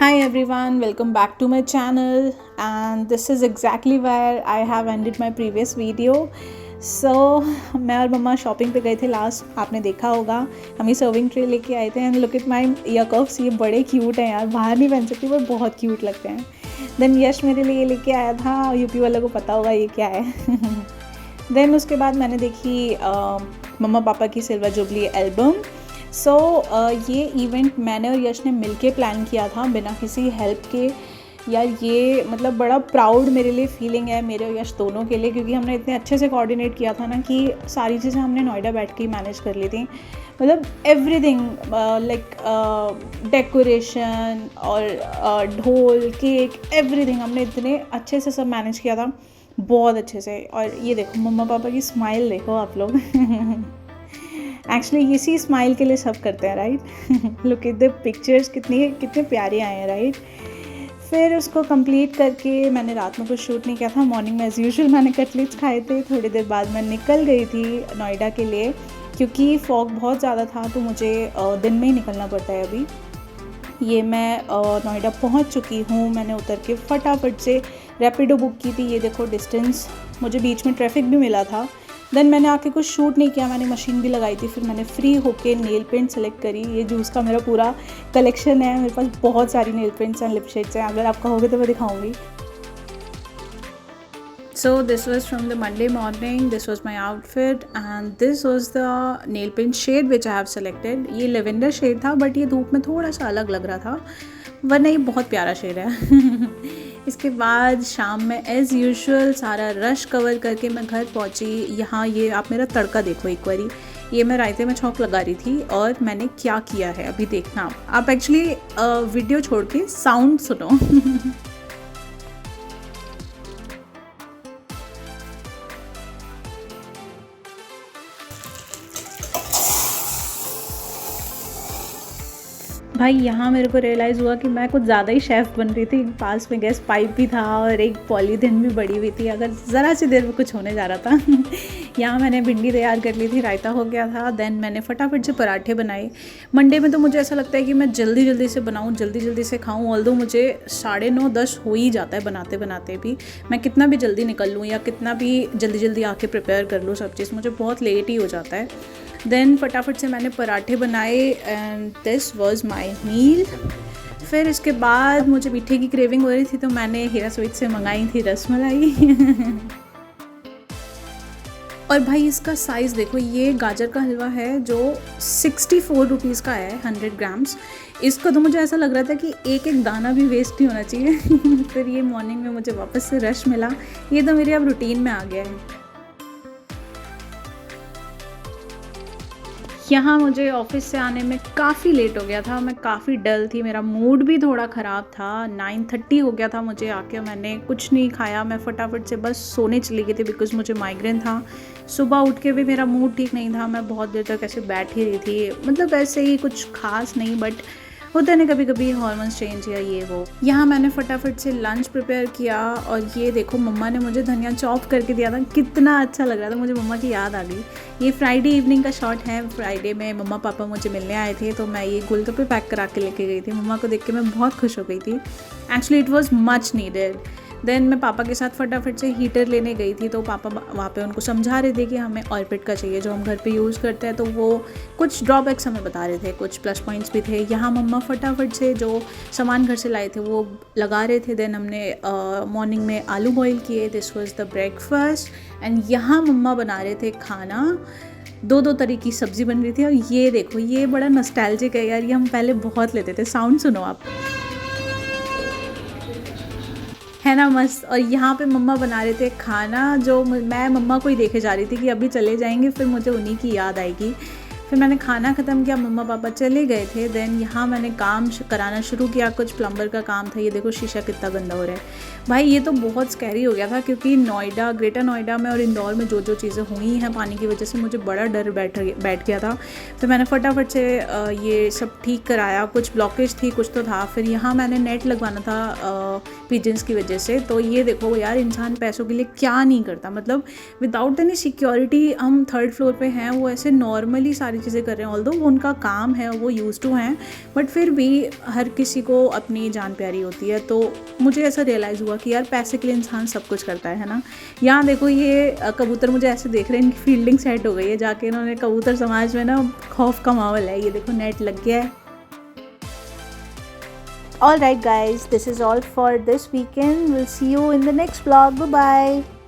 Hi everyone, welcome back to my channel, and this is exactly where I have ended my previous video. So मैं और मम्मा shopping पे गए थे last, आपने देखा होगा। हम ये सर्विंग ट्रे लेके आए थे and look at my year coughs, ये बड़े क्यूट हैं यार, बाहर नहीं पहन सकती पर बहुत क्यूट लगते हैं। देन यश मेरे लिए ये लेके आया था, यूपी वालों को पता होगा ये क्या है। देन उसके बाद मैंने देखी मम्मा पापा की सिल्वर जुबली एल्बम। सो ये इवेंट मैंने और यश ने मिलके प्लान किया था बिना किसी हेल्प के। यार ये मतलब बड़ा प्राउड मेरे लिए फीलिंग है, मेरे और यश दोनों के लिए, क्योंकि हमने इतने अच्छे से कोऑर्डिनेट किया था ना कि सारी चीज़ें हमने नोएडा बैठ के ही मैनेज कर ली थी। मतलब एवरीथिंग लाइक डेकोरेशन और ढोल केक एवरीथिंग हमने इतने अच्छे से सब मैनेज किया था, बहुत अच्छे से। और ये देखो मम्मा पापा की स्माइल देखो आप लोग। एक्चुअली इसी स्माइल के लिए सब करते हैं, right. Look at the pictures, कितने प्यारे आए हैं, राइट। फिर उसको कंप्लीट करके मैंने रात में कुछ शूट नहीं किया था। मॉर्निंग में एज यूजुअल मैंने कटलेट्स खाए थे। थोड़ी देर बाद मैं निकल गई थी नोएडा के लिए, क्योंकि फॉग बहुत ज़्यादा था तो मुझे दिन में ही निकलना पड़ता है। अभी ये मैं नोएडा पहुंच चुकी हूँ। मैंने उतर के फटाफट से रैपिडो बुक की थी। ये देखो डिस्टेंस, मुझे बीच में ट्रैफिक भी मिला था। देन मैंने आके कुछ शूट नहीं किया, मैंने मशीन भी लगाई थी। फिर मैंने फ्री होके नेल पेंट सेलेक्ट करी। ये जूस का मेरा पूरा कलेक्शन है, मेरे पास बहुत सारी नेल पेंट्स एंड लिपस्टिक्स हैं। अगर आप कहोगे तो मैं दिखाऊंगी। So this was from the Monday morning. This was my outfit and this was the nail paint shade which I have selected. ये लेवेंडर शेड था बट ये धूप में थोड़ा सा अलग लग रहा था, वरना ये बहुत प्यारा शेड है। इसके बाद शाम में एज़ यूजुअल सारा रश कवर करके मैं घर पहुंची। यहाँ ये आप मेरा तड़का देखो एक बारी, ये मैं रायते में छौंक लगा रही थी और मैंने क्या किया है अभी देखना आप एक्चुअली वीडियो छोड़ के साउंड सुनो। भाई यहाँ मेरे को रियलाइज़ हुआ कि मैं कुछ ज़्यादा ही शेफ़ बन रही थी। पास में गैस पाइप भी था और एक पॉलीथिन भी बड़ी हुई थी, अगर ज़रा सी देर में कुछ होने जा रहा था। यहाँ मैंने भिंडी तैयार कर ली थी, रायता हो गया था। देन मैंने फटाफट से पराठे बनाए। मंडे में तो मुझे ऐसा लगता है कि मैं जल्दी जल्दी से बनाऊँ, जल्दी जल्दी से खाऊँ। ऑल्दो मुझे 9:30-10 हो ही जाता है बनाते बनाते भी। मैं कितना भी जल्दी निकल लूँ या कितना भी जल्दी जल्दी आके प्रिपेयर कर लूँ सब चीज़, मुझे बहुत लेट ही हो जाता है। देन फटाफट से मैंने पराठे बनाए एंड दिस वाज माय मील। फिर इसके बाद मुझे मीठे की क्रेविंग हो रही थी तो मैंने हीरा स्वीट से मंगाई थी रसमलाई। और भाई इसका साइज़ देखो, ये गाजर का हलवा है जो 64 रुपीज़ का है, 100 ग्राम्स। इसका तो मुझे ऐसा लग रहा था कि एक एक दाना भी वेस्ट नहीं होना चाहिए। फिर ये मॉर्निंग में मुझे वापस से रश मिला, ये तो मेरे अब रूटीन में आ गया है। यहाँ मुझे ऑफिस से आने में काफ़ी लेट हो गया था, मैं काफ़ी डल थी, मेरा मूड भी थोड़ा ख़राब था। 9:30 हो गया था मुझे आके, मैंने कुछ नहीं खाया, मैं फटाफट से बस सोने चली गई थी बिकॉज़ मुझे माइग्रेन था। सुबह उठ के भी मेरा मूड ठीक नहीं था, मैं बहुत देर तक ऐसे बैठ ही रही थी। मतलब ऐसे ही कुछ खास नहीं, बट होता है ना कभी कभी हार्मोन्स चेंज या ये वो। यहाँ मैंने फटाफट से लंच प्रिपेयर किया और ये देखो मम्मा ने मुझे धनिया चॉप करके दिया था, कितना अच्छा लग रहा था, मुझे मम्मा की याद आ गई। ये फ्राइडे इवनिंग का शॉट है। फ्राइडे में मम्मा पापा मुझे मिलने आए थे तो मैं ये गोलगप्पे पैक करा के लेके गई थी। मम्मा को देख के मैं बहुत खुश हो गई थी, actually it was much needed. Then मैं पापा के साथ फटाफट से हीटर लेने गई थी तो पापा वहाँ पे उनको समझा रहे थे कि हमें ऑर्बिट का चाहिए जो हम घर पे यूज़ करते हैं, तो वो कुछ ड्रॉबैक्स हमें बता रहे थे, कुछ प्लस पॉइंट्स भी थे। यहाँ मम्मा फटाफट से जो सामान घर से लाए थे वो लगा रहे थे। देन हमने मॉर्निंग में आलू बॉईल किए, this was the breakfast. And यहाँ मम्मा बना रहे थे खाना, दो तरह की सब्ज़ी बन रही थी। और ये देखो ये बड़ा नॉस्टैल्जिक है यार, ये हम पहले बहुत लेते थे। साउंड सुनो आप, है ना मस्त। और यहाँ पे मम्मा बना रहे थे खाना, जो मैं मम्मा को ही देखे जा रही थी कि अभी चले जाएंगे, फिर मुझे उन्हीं की याद आएगी। फिर मैंने खाना ख़त्म किया, मम्मा पापा चले गए थे। देन यहाँ मैंने काम कराना शुरू किया, कुछ प्लम्बर का काम था। ये देखो शीशा कितना गंदा हो रहा है भाई, ये तो बहुत स्कैरी हो गया था, क्योंकि नोएडा, ग्रेटर नोएडा में और इंदौर में जो चीज़ें हुई हैं पानी की वजह से, मुझे बड़ा डर बैठ गया था। तो मैंने फटाफट से ये सब ठीक कराया। कुछ ब्लॉकेज थी, कुछ तो था। फिर यहाँ मैंने नेट लगवाना था पिजन्स की वजह से। तो ये देखो यार, इंसान पैसों के लिए क्या नहीं करता, मतलब विदाउट एनी सिक्योरिटी। हम 3rd फ्लोर पे हैं, वो ऐसे नॉर्मली सारी चीज़ें कर रहे हैं, ऑल्दो वो उनका काम है, वो यूज़ टू हैं, बट फिर भी हर किसी को अपनी जान प्यारी होती है। तो मुझे ऐसा रियलाइज़ हुआ कि यार पैसे के लिए इंसान सब कुछ करता है ना। यहाँ देखो ये कबूतर मुझे ऐसे देख रहे हैं, इनकी फील्डिंग सेट हो गई है, जाके इन्होंने कबूतर समाज में ना खौफ का माहौल है। ये देखो नेट लग गया है। Alright guys, this is all for this weekend. We'll see you in the next vlog. Bye bye.